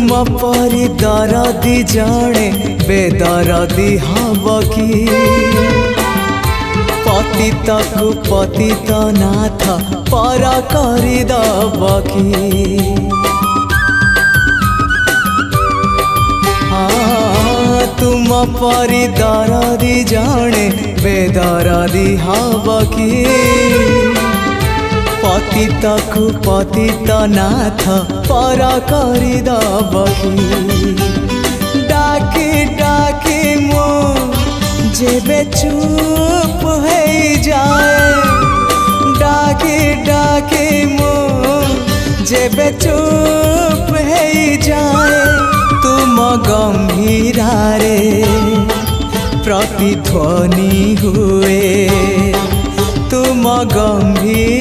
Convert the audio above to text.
तुम परी दरदी जणे बेदरदी हब कि पतित को पतित नाथ पर करदब कि तुम परी दरदी जणे बेदरदी हब कि पतित को पतित नाथ पर करदब कि डाकी डाकी मो जेबे चुप हो जाए डाकी डाकी मो जेबे चुप हो जाए तुम गंभीरारे प्रतिध्वनि हुए तुम गंभीर